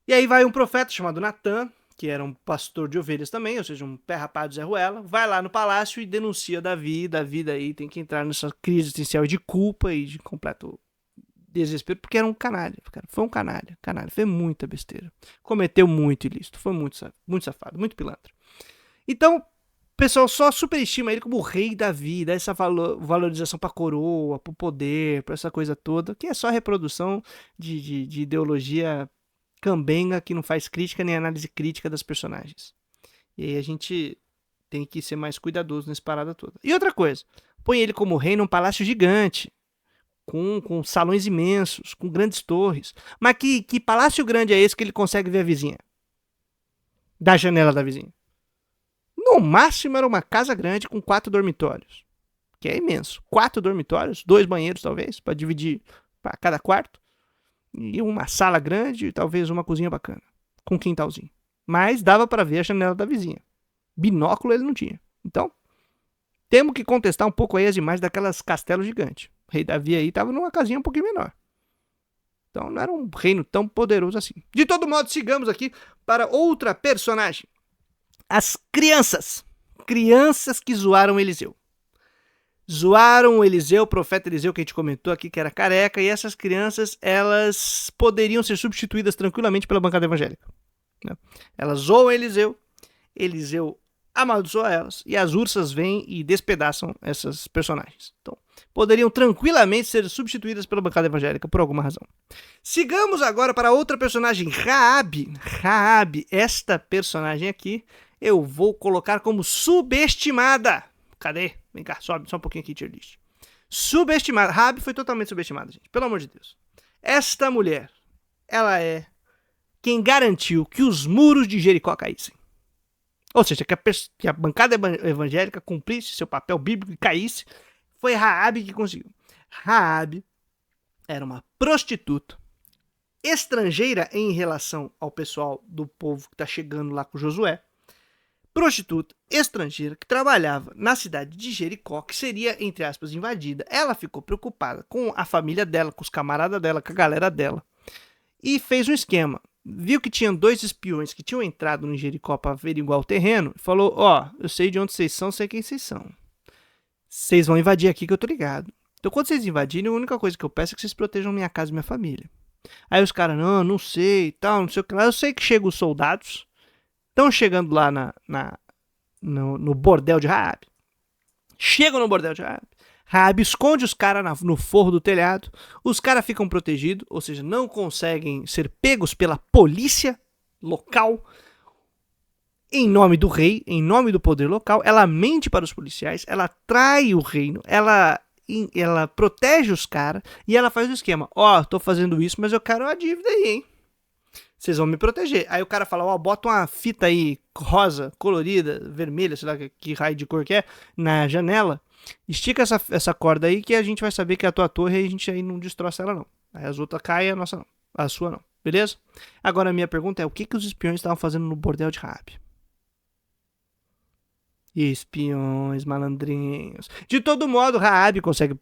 E aí vai um profeta chamado Natan, que era um pastor de ovelhas também, ou seja, um pé rapado Zé Ruela, vai lá no palácio e denuncia Davi. Davi daí tem que entrar nessa crise existencial de culpa e de completo desespero, porque era um canalha. Foi um canalha. Fez muita besteira. Cometeu muito ilícito. Foi muito safado, muito pilantra. Então, o pessoal só superestima ele como o rei Davi, dá essa valorização pra coroa, pro poder, pra essa coisa toda, que é só reprodução de ideologia cambenga que não faz crítica nem análise crítica das personagens. E aí a gente tem que ser mais cuidadoso nessa parada toda. E outra coisa, põe ele como rei num palácio gigante, com salões imensos, com grandes torres. Mas que palácio grande é esse que ele consegue ver a vizinha? Da janela da vizinha. No máximo era uma casa grande com 4 dormitórios. Que é imenso. 4 dormitórios, 2 banheiros talvez, para dividir para cada quarto. E uma sala grande e talvez uma cozinha bacana. Com quintalzinho. Mas dava para ver a janela da vizinha. Binóculo ele não tinha. Então, temos que contestar um pouco aí as imagens daquelas castelos gigantes. O rei Davi aí tava numa casinha um pouquinho menor. Então não era um reino tão poderoso assim. De todo modo, sigamos aqui para outra personagem. As crianças. Crianças que zoaram Eliseu. Zoaram o Eliseu, o profeta Eliseu, que a gente comentou aqui, que era careca, e essas crianças, elas poderiam ser substituídas tranquilamente pela bancada evangélica. Né? Elas zoam Eliseu, Eliseu amaldiçoa elas, e as ursas vêm e despedaçam essas personagens. Então, poderiam tranquilamente ser substituídas pela bancada evangélica, por alguma razão. Sigamos agora para outra personagem, Raabe. Raabe, esta personagem aqui, eu vou colocar como subestimada. Cadê? Vem cá, sobe só um pouquinho aqui, tier list. Subestimada. Raabe foi totalmente subestimada, gente. Pelo amor de Deus. Esta mulher, ela é quem garantiu que os muros de Jericó caíssem. Ou seja, que a bancada evangélica cumprisse seu papel bíblico e caísse. Foi Raabe que conseguiu. Raabe era uma prostituta estrangeira em relação ao pessoal do povo que está chegando lá com Josué. Prostituta estrangeira que trabalhava na cidade de Jericó, que seria, entre aspas, invadida. Ela ficou preocupada com a família dela, com os camaradas dela, com a galera dela. E fez um esquema. Viu que tinham 2 espiões que tinham entrado no Jericó para averiguar o terreno. E falou, eu sei de onde vocês são, sei quem vocês são. Vocês vão invadir aqui que eu tô ligado. Então quando vocês invadirem, a única coisa que eu peço é que vocês protejam minha casa e minha família. Aí os caras, não sei e tal, não sei o que lá. Eu sei que chegam os soldados. Estão chegando lá no bordel de Raabe. Chegam no bordel de Raabe. Raabe esconde os caras no forro do telhado. Os caras ficam protegidos, ou seja, não conseguem ser pegos pela polícia local. Em nome do rei, em nome do poder local, ela mente para os policiais, ela trai o reino, ela protege os caras e ela faz o esquema. Tô fazendo isso, mas eu quero uma dívida aí, hein? Vocês vão me proteger. Aí o cara fala, bota uma fita aí rosa, colorida, vermelha, sei lá que raio de cor que é, na janela. Estica essa corda aí que a gente vai saber que é a tua torre e a gente aí não destroça ela não. Aí as outras caem, a nossa não. A sua não. Beleza? Agora a minha pergunta é, o que os espiões estavam fazendo no bordel de Raabe? Espiões, malandrinhos. De todo modo, Raabe consegue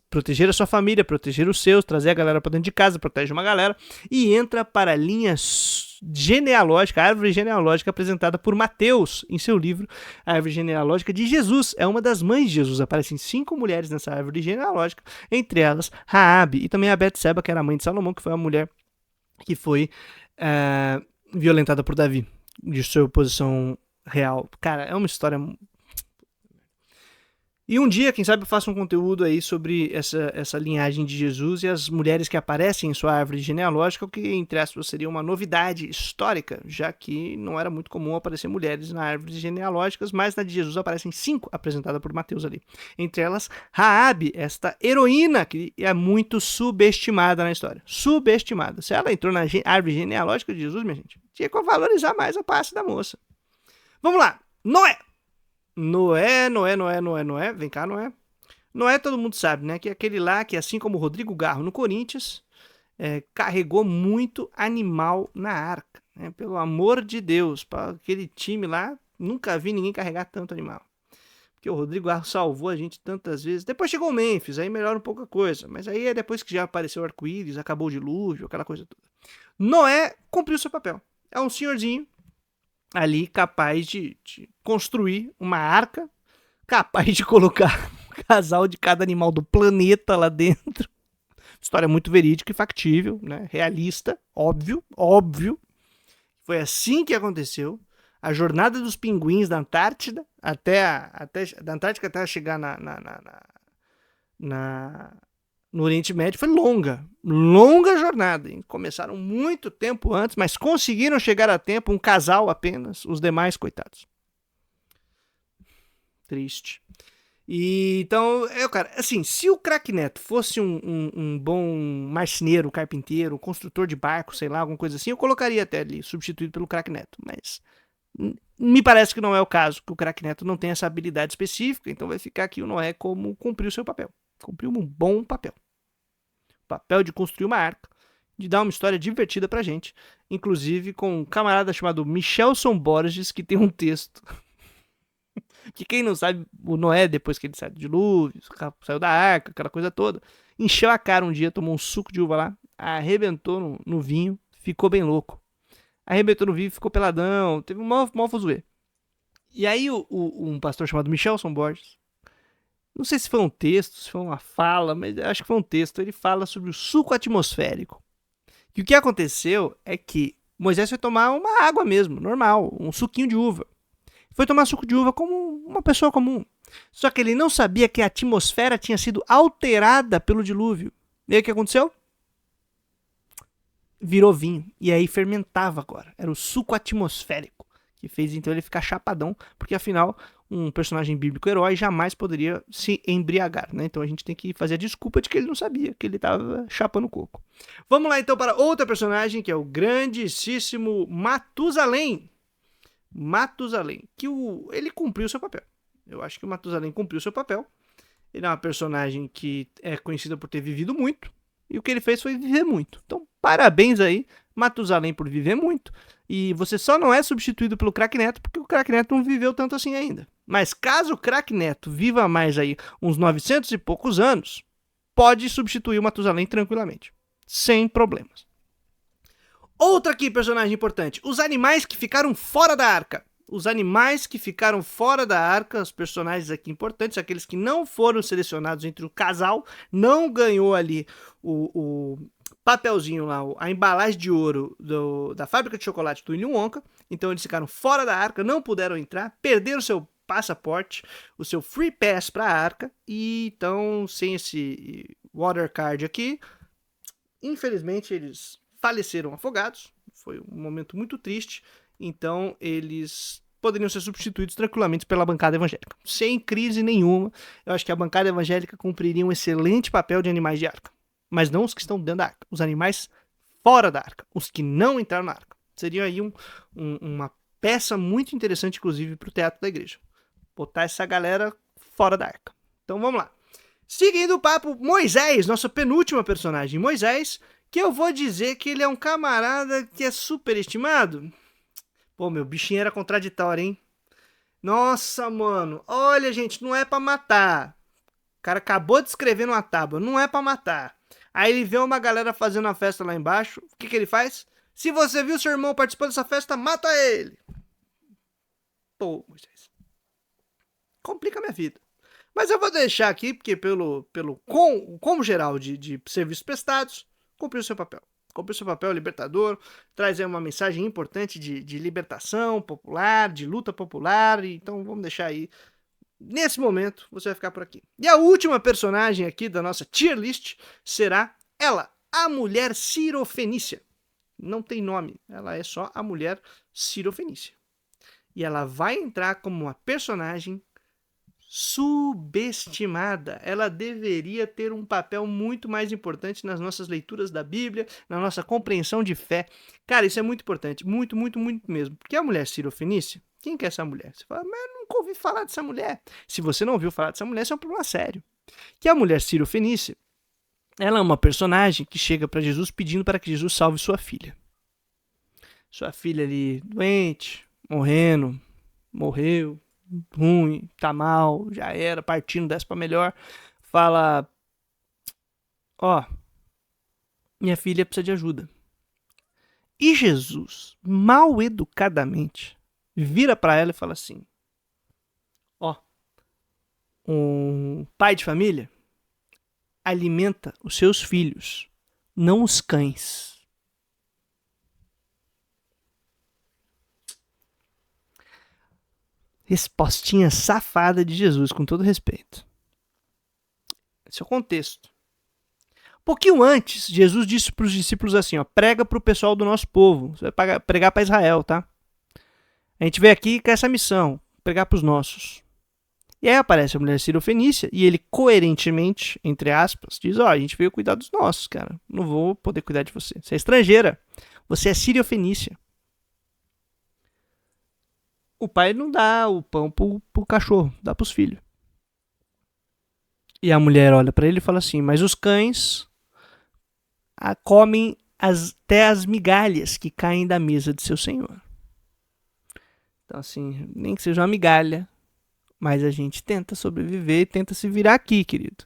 proteger a sua família, proteger os seus, trazer a galera pra dentro de casa, protege uma galera e entra para a linha genealógica, a árvore genealógica apresentada por Mateus em seu livro, a árvore genealógica de Jesus. É uma das mães de Jesus. Aparecem 5 mulheres nessa árvore genealógica, entre elas Raabe e também a Betseba, que era a mãe de Salomão, que foi a mulher que foi violentada por Davi, de sua posição real. Cara, é uma história. E um dia, quem sabe, eu faço um conteúdo aí sobre essa linhagem de Jesus e as mulheres que aparecem em sua árvore genealógica, o que, entre aspas, seria uma novidade histórica, já que não era muito comum aparecer mulheres na árvore genealógicas, mas na de Jesus aparecem 5, apresentada por Mateus ali. Entre elas, Raabe, esta heroína que é muito subestimada na história. Subestimada. Se ela entrou na árvore genealógica de Jesus, minha gente, tinha que valorizar mais a passe da moça. Vamos lá. Noé. Vem cá, Noé. Noé, todo mundo sabe, né? Que é aquele lá que, assim como o Rodrigo Garro no Corinthians, carregou muito animal na arca. Né? Pelo amor de Deus, para aquele time lá, nunca vi ninguém carregar tanto animal. Porque o Rodrigo Garro salvou a gente tantas vezes. Depois chegou o Memphis, aí melhora um pouco a coisa. Mas aí é depois que já apareceu o arco-íris, acabou o dilúvio, aquela coisa toda. Noé cumpriu seu papel. É um senhorzinho ali capaz de construir uma arca, capaz de colocar um casal de cada animal do planeta lá dentro. História muito verídica e factível, né? Realista, óbvio. Foi assim que aconteceu. A jornada dos pinguins da Antártida da Antártica até chegar no Oriente Médio foi longa jornada, hein? Começaram muito tempo antes, mas conseguiram chegar a tempo, um casal apenas, os demais, coitados. Triste. E então, cara, assim, se o Craque Neto fosse um bom marceneiro, carpinteiro, construtor de barco, sei lá, alguma coisa assim, eu colocaria até ali, substituído pelo Craque Neto, mas me parece que não é o caso, que o Craque Neto não tem essa habilidade específica, então vai ficar aqui o Noé como cumpriu o seu papel. Cumpriu um bom papel. Papel de construir uma arca, de dar uma história divertida pra gente, inclusive com um camarada chamado Michelson Borges, que tem um texto que quem não sabe, o Noé, depois que ele saiu do dilúvio, saiu da arca, aquela coisa toda, encheu a cara um dia, tomou um suco de uva lá, arrebentou no vinho, ficou bem louco. Arrebentou no vinho, ficou peladão, teve um maior fuzuê. E aí um pastor chamado Michelson Borges, não sei se foi um texto, se foi uma fala, mas acho que foi um texto, ele fala sobre o suco atmosférico. E o que aconteceu é que Moisés foi tomar uma água mesmo, normal, um suquinho de uva. Foi tomar suco de uva como uma pessoa comum. Só que ele não sabia que a atmosfera tinha sido alterada pelo dilúvio. E aí o que aconteceu? Virou vinho. E aí fermentava agora. Era o suco atmosférico que fez então ele ficar chapadão, porque afinal um personagem bíblico herói jamais poderia se embriagar, né? Então a gente tem que fazer a desculpa de que ele não sabia, que ele estava chapando coco. Vamos lá então para outra personagem, que é o grandíssimo Matusalém. Matusalém, que ele cumpriu seu papel. Eu acho que o Matusalém cumpriu seu papel. Ele é uma personagem que é conhecida por ter vivido muito, e o que ele fez foi viver muito. Então, parabéns aí, Matusalém, por viver muito. E você só não é substituído pelo Craque Neto, porque o Craque Neto não viveu tanto assim ainda. Mas caso o Craque Neto viva mais aí uns 900 e poucos anos, pode substituir o Matusalém tranquilamente, sem problemas. Outra aqui, personagem importante. Os animais que ficaram fora da arca. Os animais que ficaram fora da arca, os personagens aqui importantes, aqueles que não foram selecionados entre o casal, não ganhou ali o papelzinho lá, a embalagem de ouro da fábrica de chocolate do Willy Wonka. Então eles ficaram fora da arca, não puderam entrar, perderam seu passaporte, o seu free pass para a arca, e então sem esse water card aqui, infelizmente eles faleceram afogados. Foi um momento muito triste. Então eles poderiam ser substituídos tranquilamente pela bancada evangélica, sem crise nenhuma. Eu acho que a bancada evangélica cumpriria um excelente papel de animais de arca, mas não os que estão dentro da arca, os animais fora da arca, os que não entraram na arca. Seria aí uma peça muito interessante, inclusive, para o teatro da igreja. Botar essa galera fora da arca. Então vamos lá. Seguindo o papo, Moisés, nossa penúltima personagem, Moisés, que eu vou dizer que ele é um camarada que é superestimado. Pô, meu bichinho era contraditório, hein? Nossa, mano. Olha, gente, não é pra matar. O cara acabou de escrever numa tábua. Não é pra matar. Aí ele vê uma galera fazendo uma festa lá embaixo. O que ele faz? Se você viu seu irmão participando dessa festa, mata ele. Pô, Moisés. Complica a minha vida. Mas eu vou deixar aqui, porque como geral de serviços prestados, cumpriu o seu papel. Cumpriu seu papel libertador, traz aí uma mensagem importante de libertação popular, de luta popular. Então vamos deixar aí. Nesse momento, você vai ficar por aqui. E a última personagem aqui da nossa tier list será ela, a mulher Cirofenícia. Não tem nome, ela é só a mulher Cirofenícia. E ela vai entrar como uma personagem subestimada. Ela deveria ter um papel muito mais importante nas nossas leituras da Bíblia, na nossa compreensão de fé. Cara, isso é muito importante, muito, muito, muito mesmo. Porque a mulher Cirofenícia, quem que é essa mulher? Você fala, mas eu nunca ouvi falar dessa mulher. Se você não ouviu falar dessa mulher, isso é um problema sério. Que a mulher Cirofenícia, ela é uma personagem que chega para Jesus pedindo para que Jesus salve sua filha. Sua filha ali doente, morreu, ruim, tá mal, já era, partindo dessa pra melhor, fala, ó, minha filha precisa de ajuda. E Jesus, mal educadamente, vira pra ela e fala assim, ó, um pai de família alimenta os seus filhos, não os cães. Respostinha safada de Jesus, com todo respeito. Esse é o contexto. Um pouquinho antes, Jesus disse para os discípulos assim, ó, prega para o pessoal do nosso povo. Você vai pregar para Israel, tá? A gente veio aqui com essa missão, pregar para os nossos. E aí aparece a mulher Cirofenícia e ele coerentemente, entre aspas, diz, ó, a gente veio cuidar dos nossos, cara. Não vou poder cuidar de você. Você é estrangeira. Você é Cirofenícia. O pai não dá o pão pro cachorro, dá pros filhos. E a mulher olha para ele e fala assim, mas os cães comem até as migalhas que caem da mesa de seu senhor. Então assim, nem que seja uma migalha, mas a gente tenta sobreviver e tenta se virar aqui, querido.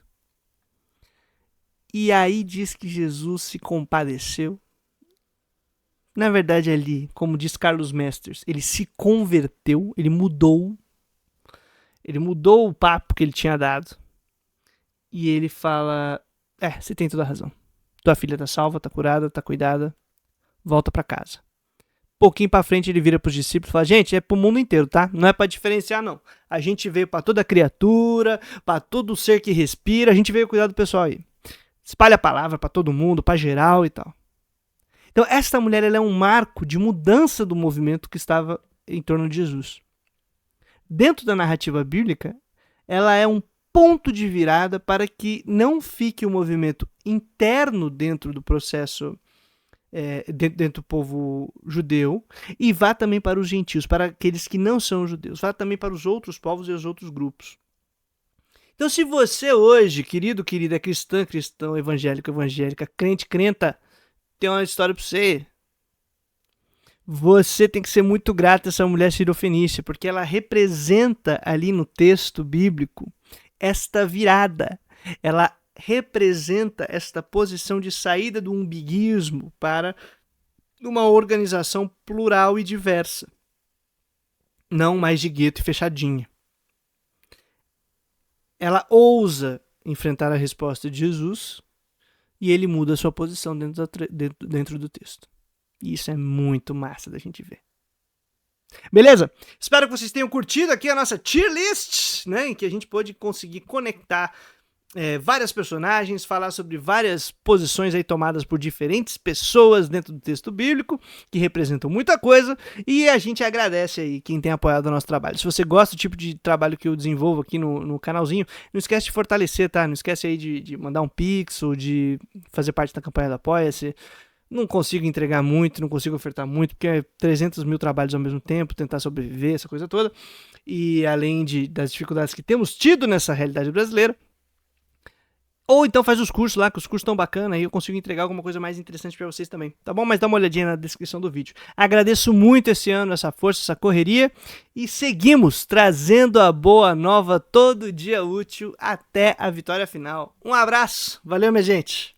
E aí diz que Jesus se compadeceu. Na verdade, ali, como diz Carlos Mesters, ele se converteu, ele mudou o papo que ele tinha dado. E ele fala: você tem toda a razão. Tua filha tá salva, tá curada, tá cuidada. Volta pra casa. Pouquinho pra frente ele vira pros discípulos e fala: gente, é pro mundo inteiro, tá? Não é pra diferenciar, não. A gente veio pra toda criatura, pra todo ser que respira, a gente veio cuidar do pessoal aí. Espalha a palavra pra todo mundo, pra geral e tal. Então, esta mulher ela é um marco de mudança do movimento que estava em torno de Jesus. Dentro da narrativa bíblica, ela é um ponto de virada para que não fique o movimento interno dentro do processo, dentro do povo judeu, e vá também para os gentios, para aqueles que não são judeus, vá também para os outros povos e os outros grupos. Então, se você hoje, querido, querida, cristã, cristão, evangélico, evangélica, crente, crenta, tem uma história para você. Você tem que ser muito grato a essa mulher cirofenícia, porque ela representa ali no texto bíblico esta virada. Ela representa esta posição de saída do umbiguismo para uma organização plural e diversa. Não mais de gueto e fechadinha. Ela ousa enfrentar a resposta de Jesus e ele muda a sua posição dentro do texto. E isso é muito massa da gente ver. Beleza? Espero que vocês tenham curtido aqui a nossa tier list, né, em que a gente pôde conseguir conectar várias personagens, falar sobre várias posições aí tomadas por diferentes pessoas dentro do texto bíblico, que representam muita coisa, e a gente agradece aí quem tem apoiado o nosso trabalho. Se você gosta do tipo de trabalho que eu desenvolvo aqui no canalzinho, não esquece de fortalecer, tá? Não esquece aí de mandar um pix ou de fazer parte da campanha do Apoia-se. Não consigo entregar muito, não consigo ofertar muito, porque é 300 mil trabalhos ao mesmo tempo, tentar sobreviver, essa coisa toda. E além das dificuldades que temos tido nessa realidade brasileira. Ou então faz os cursos lá, que os cursos estão bacanas, aí eu consigo entregar alguma coisa mais interessante para vocês também, tá bom? Mas dá uma olhadinha na descrição do vídeo. Agradeço muito esse ano, essa força, essa correria, e seguimos trazendo a boa nova todo dia útil até a vitória final. Um abraço, valeu minha gente!